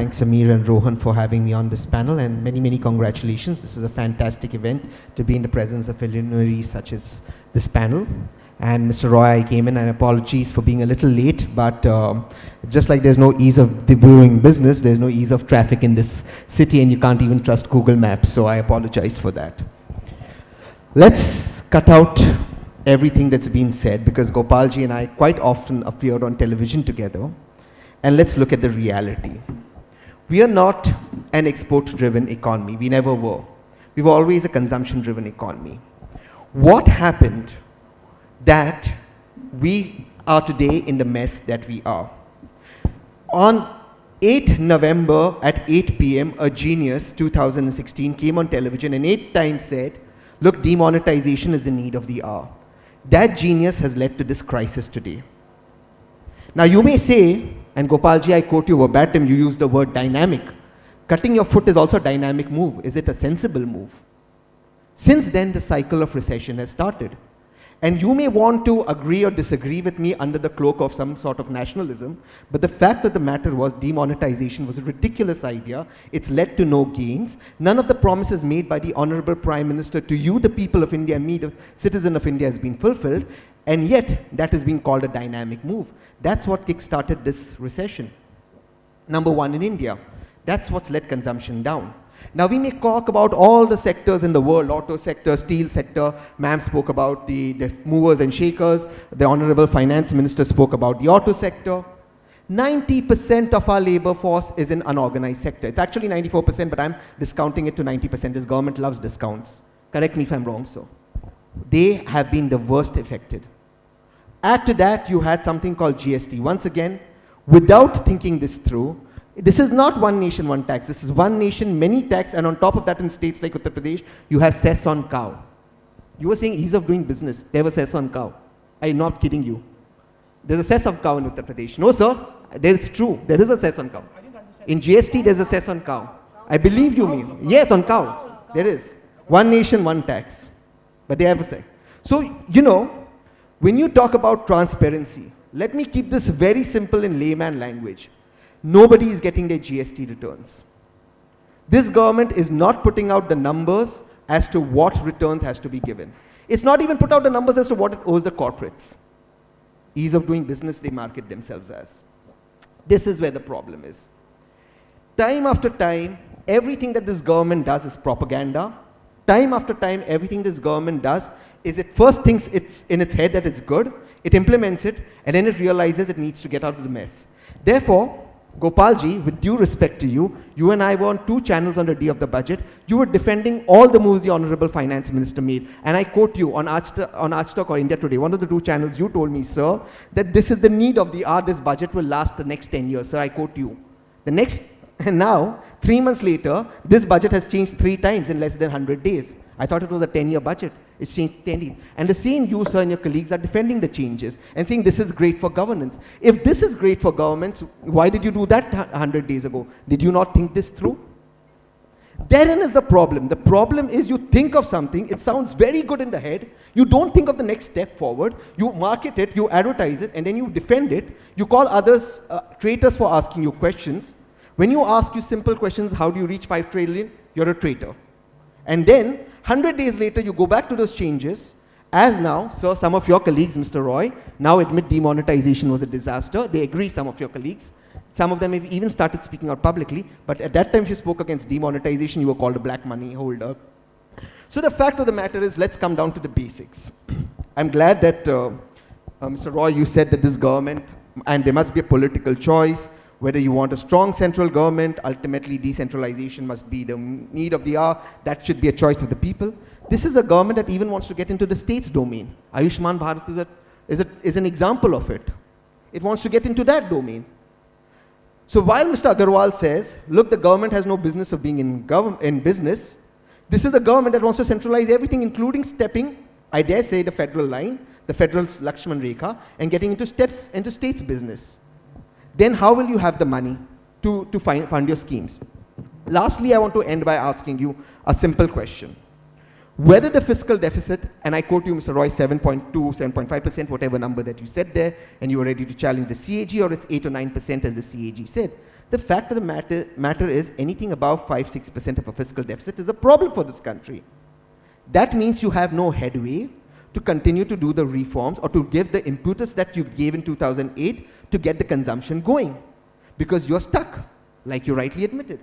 thank Samir and Rohan for having me on this panel, and many, many congratulations. This is a fantastic event to be in the presence of luminaries such as this panel. And Mr. Roy, I came in, and apologies for being a little late, but just like there's no ease of doing business, there's no ease of traffic in this city, and you can't even trust Google Maps, so I apologize for that. Let's cut out everything that's been said, because Gopalji and I quite often appeared on television together, and let's look at the reality. We are not an export-driven economy. We never were. We were always a consumption-driven economy. What happened that we are today in the mess that we are? On 8 November at 8 p.m., a genius, 2016, came on television and 8 times said, look, demonetization is the need of the hour. That genius has led to this crisis today. Now you may say, and Gopalji, I quote you verbatim, you used the word dynamic. Cutting your foot is also a dynamic move. Is it a sensible move? Since then, the cycle of recession has started. And you may want to agree or disagree with me under the cloak of some sort of nationalism, but the fact of the matter was demonetization was a ridiculous idea. It's led to no gains. None of the promises made by the Honorable Prime Minister to you, the people of India, and me, the citizen of India, has been fulfilled, and yet that is being called a dynamic move. That's what kick-started this recession. Number one in India. That's what's let consumption down. Now we may talk about all the sectors in the world, auto sector, steel sector. Ma'am spoke about the movers and shakers. The Honorable Finance Minister spoke about the auto sector. 90% of our labor force is in unorganized sector. It's actually 94%, but I'm discounting it to 90%. This government loves discounts. Correct me if I'm wrong, sir. They have been the worst affected. Add to that, you had something called GST. Once again, without thinking this through, this is not one nation, one tax. This is one nation, many tax, and on top of that, in states like Uttar Pradesh, you have cess on cow. You were saying ease of doing business. They have a cess on cow. I'm not kidding you. There's a cess of cow in Uttar Pradesh. No, sir. It's true. There is a cess on cow. In GST, there's a cess on cow. I believe you me. Yes, on cow. There is. One nation, one tax. But they have a say. So, you know, when you talk about transparency, let me keep this very simple in layman language. Nobody is getting their GST returns. This government is not putting out the numbers as to what returns has to be given. It's not even put out the numbers as to what it owes the corporates. Ease of doing business, they market themselves as. This is where the problem is. Time after time, everything that this government does is propaganda. Time after time, everything this government does is it first thinks it's in its head that it's good, it implements it, and then it realizes it needs to get out of the mess. Therefore, Gopalji, with due respect to you, you and I were on 2 channels on the day of the budget. You were defending all the moves the Honorable Finance Minister made. And I quote you on Aaj or India Today, one of the 2 channels, you told me, sir, that this is the need of the hour, this budget will last the next 10 years. Sir, I quote you. And now, 3 months later, this budget has changed 3 times in less than 100 days. I thought it was a 10-year budget. It's changed 10 days. And the same you, sir, and your colleagues are defending the changes and saying this is great for governance. If this is great for governments, why did you do that 100 days ago? Did you not think this through? Therein is the problem. The problem is you think of something, it sounds very good in the head, you don't think of the next step forward, you market it, you advertise it, and then you defend it. You call others traitors for asking you questions. When you ask you simple questions, how do you reach 5 trillion? You're a traitor. And then, 100 days later, you go back to those changes, as now, so some of your colleagues, Mr. Roy, now admit demonetization was a disaster. They agree, some of your colleagues. Some of them have even started speaking out publicly, but at that time, if you spoke against demonetization, you were called a black money holder. So the fact of the matter is, let's come down to the basics. I'm glad that, Mr. Roy, you said that this government, and there must be a political choice, whether you want a strong central government, ultimately decentralization must be the need of the hour. That should be a choice of the people. This is a government that even wants to get into the state's domain. Ayushman Bharat is an example of it. It wants to get into that domain. So while Mr. Agarwal says, look, the government has no business of being in business, this is the government that wants to centralize everything, including stepping, I dare say, the federal line, the federal Lakshman Rekha, and getting into steps into state's business. Then how will you have the money to fund your schemes? Lastly, I want to end by asking you a simple question. Whether the fiscal deficit, and I quote you, Mr. Roy, 7.2, 7.5%, whatever number that you said there, and you were ready to challenge the CAG, or it's 8 or 9% as the CAG said. The fact of the matter is anything above 5-6% of a fiscal deficit is a problem for this country. That means you have no headway to continue to do the reforms or to give the impetus that you gave in 2008 to get the consumption going, because you're stuck, like you rightly admitted.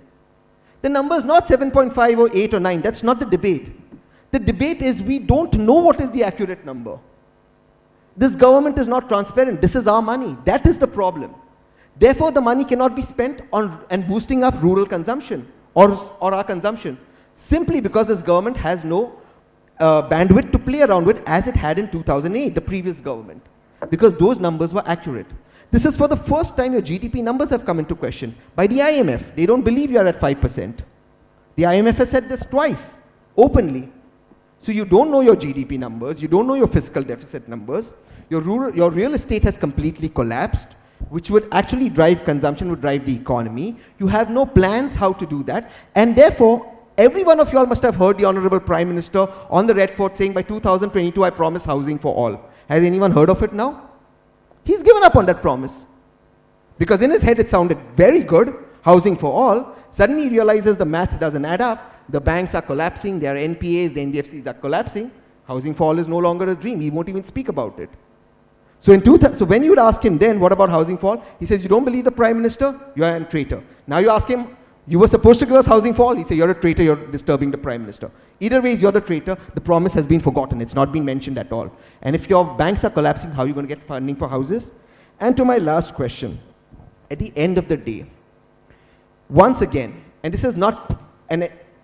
The number is not 7.5 or 8 or 9. That's not the debate. The debate is we don't know what is the accurate number. This government is not transparent. This is our money. That is the problem. Therefore, the money cannot be spent on and boosting up rural consumption or our consumption, simply because this government has no bandwidth to play around with as it had in 2008, the previous government, because those numbers were accurate. This is for the first time your GDP numbers have come into question by the IMF. They don't believe you are at 5%. The IMF has said this twice, openly. So you don't know your GDP numbers, you don't know your fiscal deficit numbers, your real estate has completely collapsed, which would actually drive consumption, would drive the economy. You have no plans how to do that, and therefore, every one of you all must have heard the Honorable Prime Minister on the Red Fort saying by 2022 I promise housing for all. Has anyone heard of it now? He's given up on that promise. Because in his head it sounded very good, housing for all. Suddenly he realizes the math doesn't add up. The banks are collapsing, their NPAs, the NBFCs are collapsing. Housing for all is no longer a dream. He won't even speak about it. So, so when you would ask him then, what about housing for all? He says, you don't believe the Prime Minister? You are a traitor. Now you ask him, you were supposed to give us housing for all. He says, you're a traitor, you're disturbing the Prime Minister. Either way, you're the traitor. The promise has been forgotten. It's not been mentioned at all. And if your banks are collapsing, how are you going to get funding for houses? And to my last question, at the end of the day, once again, and this is not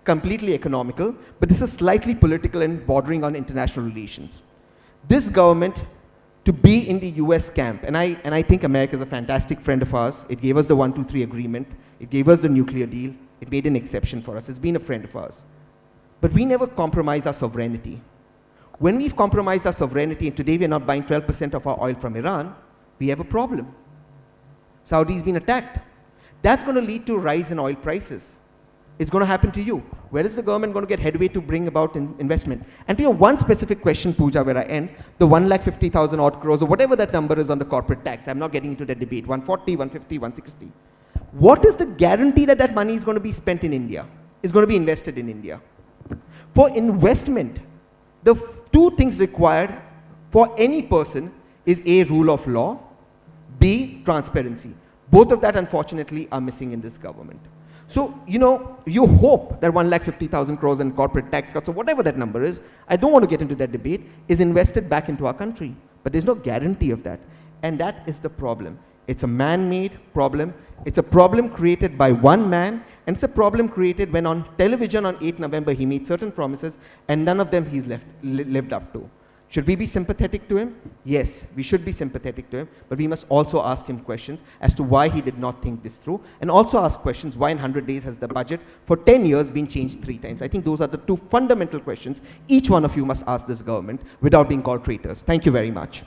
completely economical, but this is slightly political and bordering on international relations. This government, to be in the US camp, and I think America is a fantastic friend of ours. It gave us the 1-2-3 agreement. It gave us the nuclear deal. It made an exception for us. It's been a friend of ours. But we never compromise our sovereignty. When we've compromised our sovereignty, and today we're not buying 12% of our oil from Iran, we have a problem. Saudi's been attacked. That's going to lead to a rise in oil prices. It's going to happen to you. Where is the government going to get headway to bring about investment? And to your one specific question, Pooja, where I end, the 1,50,000 odd crores, or whatever that number is on the corporate tax, I'm not getting into that debate, 140, 150, 160. What is the guarantee that that money is going to be spent in India, is going to be invested in India? For investment, the two things required for any person is A, rule of law, B, transparency. Both of that, unfortunately, are missing in this government. So, you hope that 1,50,000 crores in corporate tax cuts, or whatever that number is, I don't want to get into that debate, is invested back into our country. But there's no guarantee of that. And that is the problem. It's a man-made problem. It's a problem created by one man, and it's a problem created when on television on 8 November he made certain promises, and none of them he's lived up to. Should we be sympathetic to him? Yes, we should be sympathetic to him, but we must also ask him questions as to why he did not think this through, and also ask questions why in 100 days has the budget for 10 years been changed 3 times. I think those are the two fundamental questions each one of you must ask this government without being called traitors. Thank you very much.